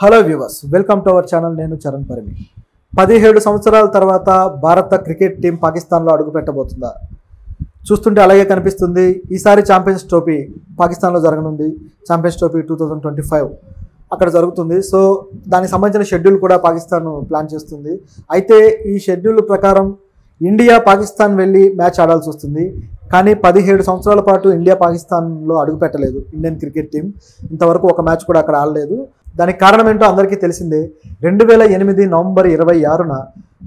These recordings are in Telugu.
Hello viewers, welcome to our channel. నేను చరణ్ పరిమి. 17 సంవత్సరాల తర్వాత భారత క్రికెట్ టీం పాకిస్తాన్లో అడుగుపెట్టబోతుందా? చూస్తుంటే అలాగే కనిపిస్తుంది. ఈసారి ఛాంపియన్స్ ట్రోఫీ పాకిస్తాన్లో జరగనుంది. ఛాంపియన్స్ ట్రోఫీ 2025 అక్కడ జరుగుతుంది. సో దానికి సంబంధించిన షెడ్యూల్ కూడా పాకిస్తాన్ ప్లాన్ చేస్తుంది. అయితే ఈ షెడ్యూల్ ప్రకారం ఇండియా పాకిస్తాన్ వెళ్ళి మ్యాచ్ ఆడాల్సి వస్తుంది. కానీ 17 సంవత్సరాల పాటు ఇండియా పాకిస్తాన్లో అడుగుపెట్టలేదు ఇండియన్ క్రికెట్ టీం. ఇంతవరకు ఒక మ్యాచ్ కూడా అక్కడ ఆడలేదు. దానికి కారణం ఏంటో అందరికీ తెలిసిందే. 2008 నవంబర్ 26న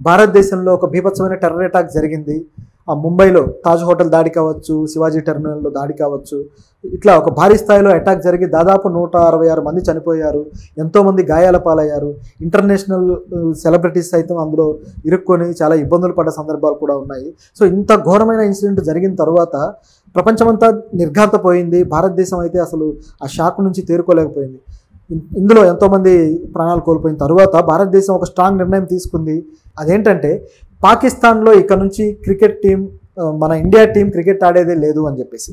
భారతదేశంలో ఒక బీభత్సమైన టెర్రర్ అటాక్ జరిగింది. ఆ ముంబైలో తాజ్ హోటల్ దాడి కావచ్చు, శివాజీ టెర్మినల్లో దాడి కావచ్చు, ఇట్లా ఒక భారీ స్థాయిలో అటాక్ జరిగి దాదాపు 166 మంది చనిపోయారు, ఎంతోమంది గాయాల పాలయ్యారు. ఇంటర్నేషనల్ సెలబ్రిటీస్ సైతం అందులో ఇరుక్కొని చాలా ఇబ్బందులు పడ్డ సందర్భాలు కూడా ఉన్నాయి. సో ఇంత ఘోరమైన ఇన్సిడెంట్ జరిగిన తర్వాత ప్రపంచమంతా నిర్ఘాంతపోయింది. భారతదేశం అయితే అసలు ఆ షాక్ నుంచి తేరుకోలేకపోయింది. ఇందులో ఎంతోమంది ప్రాణాలు కోల్పోయిన తర్వాత భారతదేశం ఒక స్ట్రాంగ్ నిర్ణయం తీసుకుంది. అదేంటంటే పాకిస్తాన్లో ఇక్కడ నుంచి క్రికెట్ టీం, మన ఇండియా టీం క్రికెట్ ఆడేదే లేదు అని చెప్పేసి.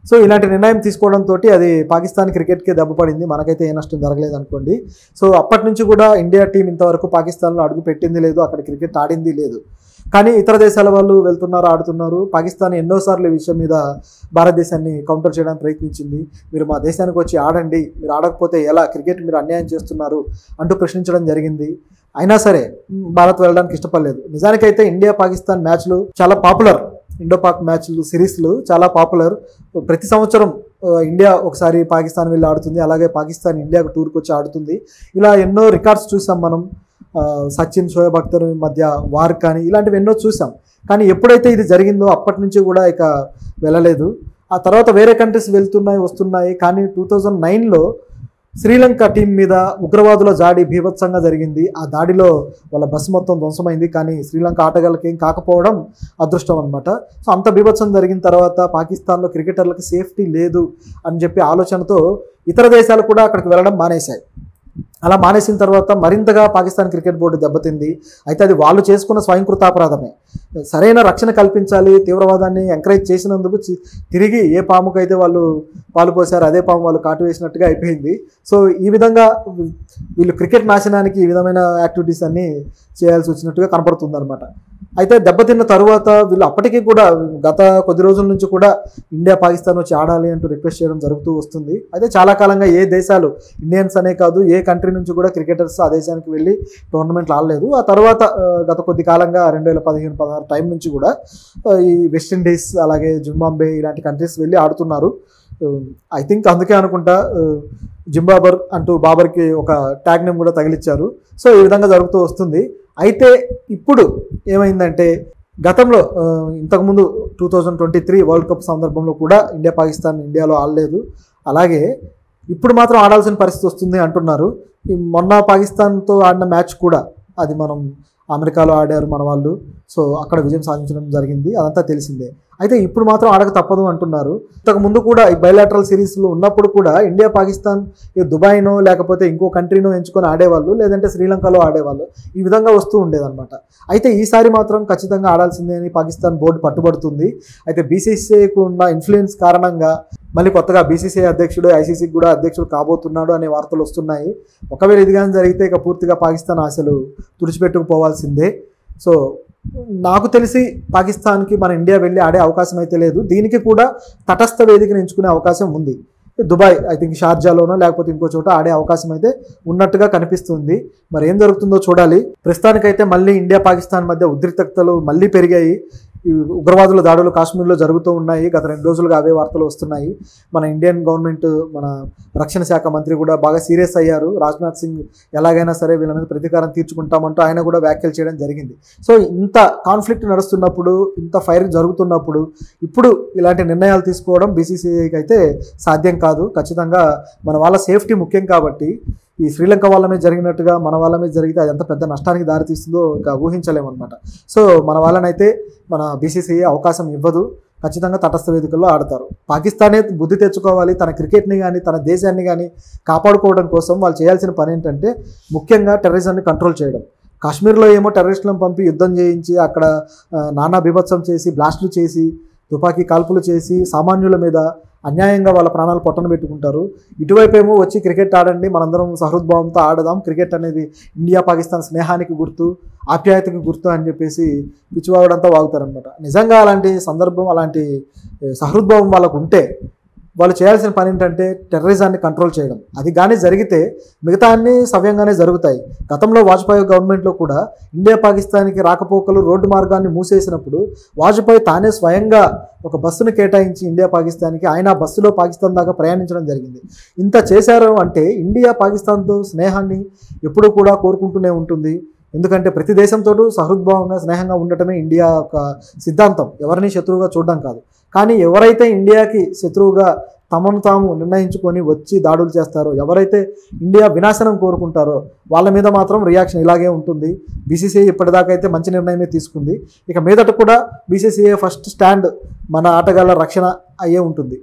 సో ఇలాంటి నిర్ణయం తీసుకోవడంతో అది పాకిస్తాన్ క్రికెట్కే దెబ్బ పడింది. మనకైతే ఏ నష్టం జరగలేదు అనుకోండి. సో అప్పటి నుంచి కూడా ఇండియా టీం ఇంతవరకు పాకిస్తాన్లో అడుగు పెట్టింది లేదు, అక్కడ క్రికెట్ ఆడింది లేదు. కానీ ఇతర దేశాల వాళ్ళు వెళ్తున్నారు, ఆడుతున్నారు. పాకిస్తాన్ ఎన్నోసార్లు ఈ విషయం మీద భారతదేశాన్ని కౌంటర్ చేయడానికి ప్రయత్నించింది. మీరు మా దేశానికి వచ్చి ఆడండి, మీరు ఆడకపోతే ఎలా, క్రికెట్ మీరు అన్యాయం చేస్తున్నారు అంటూ ప్రశ్నించడం జరిగింది. అయినా సరే భారత్ వెళ్ళడానికి ఇష్టపడలేదు. నిజానికైతే ఇండియా పాకిస్తాన్ మ్యాచ్లు చాలా పాపులర్. ఇండో పాక్ మ్యాచ్లు, సిరీస్లు చాలా పాపులర్. ప్రతి సంవత్సరం ఇండియా ఒకసారి పాకిస్తాన్ వెళ్ళి ఆడుతుంది, అలాగే పాకిస్తాన్ ఇండియాకు టూర్కి వచ్చి ఆడుతుంది. ఇలా ఎన్నో రికార్డ్స్ చూసాం మనం. సచిన్, షోయబ్ అఖ్తర్ మధ్య వార్ కానీ ఇలాంటివి ఎన్నో చూసాం. కానీ ఎప్పుడైతే ఇది జరిగిందో అప్పటి నుంచి కూడా ఇక వెళ్ళలేదు. ఆ తర్వాత వేరే కంట్రీస్ వెళ్తున్నాయి, వస్తున్నాయి. కానీ 2009లో శ్రీలంక టీం మీద ఉగ్రవాదుల దాడి బీభత్సంగా జరిగింది. ఆ దాడిలో వాళ్ళ బస్సు మొత్తం ధ్వంసమైంది. కానీ శ్రీలంక ఆటగాళ్ళకి ఏం కాకపోవడం అదృష్టం అనమాట. సో అంత బీభత్సం జరిగిన తర్వాత పాకిస్తాన్లో క్రికెటర్లకు సేఫ్టీ లేదు అని చెప్పి ఆలోచనతో ఇతర దేశాలు కూడా అక్కడికి వెళ్ళడం మానేశాయి. అలా మానేసిన తర్వాత మరింతగా పాకిస్తాన్ క్రికెట్ బోర్డు దెబ్బతింది. అయితే అది వాళ్ళు చేసుకున్న స్వయంకృతాపరాధమే. సరైన రక్షణ కల్పించాలి. తీవ్రవాదాన్ని ఎంకరేజ్ చేసినందుకు తిరిగి ఏ పాముకైతే వాళ్ళు పాలు పోసారో అదే పాము వాళ్ళు కాటు వేసినట్టుగా అయిపోయింది. సో ఈ విధంగా వీళ్ళు క్రికెట్ నాశనానికి ఈ విధమైన యాక్టివిటీస్ అన్నీ చేయాల్సి వచ్చినట్టుగా కనపడుతుంది అనమాట. అయితే దెబ్బతిన్న తరువాత వీళ్ళు అప్పటికీ కూడా గత కొద్ది రోజుల నుంచి కూడా ఇండియా పాకిస్తాన్ వచ్చి ఆడాలి అంటూ రిక్వెస్ట్ చేయడం జరుగుతూ వస్తుంది. అయితే చాలా కాలంగా ఏ దేశాలు, ఇండియన్స్ అనే కాదు, ఏ కంట్రీ నుంచి కూడా క్రికెటర్స్ ఆ దేశానికి వెళ్ళి టోర్నమెంట్లు ఆడలేదు. ఆ తర్వాత గత కొద్ది కాలంగా 2015-16 టైం నుంచి కూడా ఈ వెస్టిండీస్, అలాగే జింబాబ్వే ఇలాంటి కంట్రీస్ వెళ్ళి ఆడుతున్నారు. ఐ థింక్ అందుకే అనుకుంటా జింబాబర్ అంటూ బాబర్కి ఒక ట్యాగ్ నేమ్ కూడా తగిలిచ్చారు. సో ఈ విధంగా జరుగుతూ వస్తుంది. అయితే ఇప్పుడు ఏమైందంటే గతంలో ఇంతకుముందు 2023 వరల్డ్ కప్ సందర్భంలో కూడా ఇండియా పాకిస్తాన్ ఇండియాలో ఆడలేదు. అలాగే ఇప్పుడు మాత్రం ఆడాల్సిన పరిస్థితి వస్తుంది అంటున్నారు. మొన్న పాకిస్తాన్తో ఆడిన మ్యాచ్ కూడా అది మనం అమెరికాలో ఆడారు మన వాళ్ళు. సో అక్కడ విజయం సాధించడం జరిగింది, అదంతా తెలిసిందే. అయితే ఇప్పుడు మాత్రం ఆడక తప్పదు అంటున్నారు. ఇంతకు ముందు కూడా ఈ బైలాటరల్ సిరీస్లో ఉన్నప్పుడు కూడా ఇండియా పాకిస్తాన్ దుబాయ్నో లేకపోతే ఇంకో కంట్రీనో ఎంచుకొని ఆడేవాళ్ళు, లేదంటే శ్రీలంకలో ఆడేవాళ్ళు. ఈ విధంగా వస్తూ ఉండేదన్నమాట. అయితే ఈసారి మాత్రం ఖచ్చితంగా ఆడాల్సిందే అని పాకిస్తాన్ బోర్డు పట్టుబడుతుంది. అయితే బీసీసీఐకు ఉన్న ఇన్ఫ్లుయెన్స్ కారణంగా మళ్ళీ కొత్తగా బీసీసీఐ అధ్యక్షుడు ఐసీసీకి కూడా అధ్యక్షుడు కాబోతున్నాడు అనే వార్తలు వస్తున్నాయి. ఒకవేళ ఇది కానీ జరిగితే ఇక పూర్తిగా పాకిస్తాన్ ఆశలు తుడిచిపెట్టుకుపోవాల్సిందే. సో నాకు తెలిసి పాకిస్తాన్కి మన ఇండియా వెళ్ళి ఆడే అవకాశం అయితే లేదు. దీనికి కూడా తటస్థ వేదికను ఎంచుకునే అవకాశం ఉంది. దుబాయ్, ఐ థింక్ షార్జాలోనో లేకపోతే ఇంకో చోట ఆడే అవకాశం అయితే ఉన్నట్టుగా కనిపిస్తుంది. మరి ఏం జరుగుతుందో చూడాలి. ప్రస్తుతానికైతే మళ్ళీ ఇండియా పాకిస్తాన్ మధ్య ఉద్రిక్తతలు మళ్ళీ పెరిగాయి. ఈ ఉగ్రవాదుల దాడులు కాశ్మీర్లో జరుగుతూ ఉన్నాయి. గత 2 రోజులుగా అవే వార్తలు వస్తున్నాయి. మన ఇండియన్ గవర్నమెంట్, మన రక్షణ శాఖ మంత్రి కూడా బాగా సీరియస్ అయ్యారు. రాజ్నాథ్ సింగ్ ఎలాగైనా సరే వీళ్ళ మీద ప్రతీకారం తీర్చుకుంటామంటూ ఆయన కూడా వ్యాఖ్యలు చేయడం జరిగింది. సో ఇంత కాన్ఫ్లిక్ట్ నడుస్తున్నప్పుడు, ఇంత ఫైర్ జరుగుతున్నప్పుడు ఇప్పుడు ఇలాంటి నిర్ణయాలు తీసుకోవడం బీసీసీఐకి అయితే సాధ్యం కాదు. ఖచ్చితంగా మన వాళ్ళ సేఫ్టీ ముఖ్యం కాబట్టి ఈ శ్రీలంక వాళ్ళ మీద జరిగినట్టుగా మన వాళ్ళ మీద జరిగితే అది ఎంత పెద్ద నష్టానికి దారితీస్తుందో ఇంకా ఊహించలేమన్నమాట. సో మన వాళ్ళనైతే మన బీసీసీఐ అవకాశం ఇవ్వదు. ఖచ్చితంగా తటస్థ వేదికల్లో ఆడతారు. పాకిస్తానే బుద్ధి తెచ్చుకోవాలి. తన క్రికెట్ని కానీ తన దేశాన్ని కానీ కాపాడుకోవడం కోసం వాళ్ళు చేయాల్సిన పని ఏంటంటే ముఖ్యంగా టెర్రరిజంని కంట్రోల్ చేయడం. కాశ్మీర్లో ఏమో టెర్రరిస్టులను పంపి యుద్ధం చేయించి అక్కడ నానా బీభత్సం చేసి, బ్లాస్టులు చేసి, తుపాకీ కాల్పులు చేసి సామాన్యుల మీద, అన్యాయంగా వాళ్ళ ప్రాణాలు పొట్టన పెట్టుకుంటారు. ఇటువైపు ఏమో వచ్చి క్రికెట్ ఆడండి, మనందరం సహృద్భావంతో ఆడదాం, క్రికెట్ అనేది ఇండియా పాకిస్తాన్ స్నేహానికి గుర్తు, ఆప్యాయతకి గుర్తు అని చెప్పేసి పిచ్చివాగుడంతా వాగుతారనమాట. నిజంగా అలాంటి సందర్భం, అలాంటి సహృద్భావం వాళ్ళకు ఉంటే వాళ్ళు చేయాల్సిన పని ఏంటంటే టెర్రరిజాన్ని కంట్రోల్ చేయడం. అది కానీ జరిగితే మిగతా అన్నీ సవ్యంగానే జరుగుతాయి. గతంలో వాజ్పేయి గవర్నమెంట్లో కూడా ఇండియా పాకిస్తాన్కి రాకపోకలు రోడ్డు మార్గాన్ని మూసేసినప్పుడు వాజ్పేయి తానే స్వయంగా ఒక బస్సును కేటాయించి ఇండియా పాకిస్తాన్కి ఆయన బస్సులో పాకిస్తాన్ దాకా ప్రయాణించడం జరిగింది. ఇంత చేశారు అంటే ఇండియా పాకిస్తాన్తో స్నేహాన్ని ఎప్పుడూ కూడా కోరుకుంటూనే ఉంటుంది. ఎందుకంటే ప్రతి దేశంతో సహృద్భావంగా స్నేహంగా ఉండటమే ఇండియా ఒక సిద్ధాంతం, ఎవరిని శత్రువుగా చూడడం కాదు. కానీ ఎవరైతే ఇండియాకి శత్రువుగా తమను తాము నిర్ణయించుకొని వచ్చి దాడులు చేస్తారో, ఎవరైతే ఇండియా వినాశనం కోరుకుంటారో వాళ్ళ మీద మాత్రం రియాక్షన్ ఇలాగే ఉంటుంది. బీసీసీఐ ఇప్పటిదాకా అయితే మంచి నిర్ణయమే తీసుకుంది. ఇక మీదట కూడా బీసీసీఐ ఫస్ట్ స్టాండ్ మన ఆటగాళ్ళ రక్షణ అయ్యే ఉంటుంది.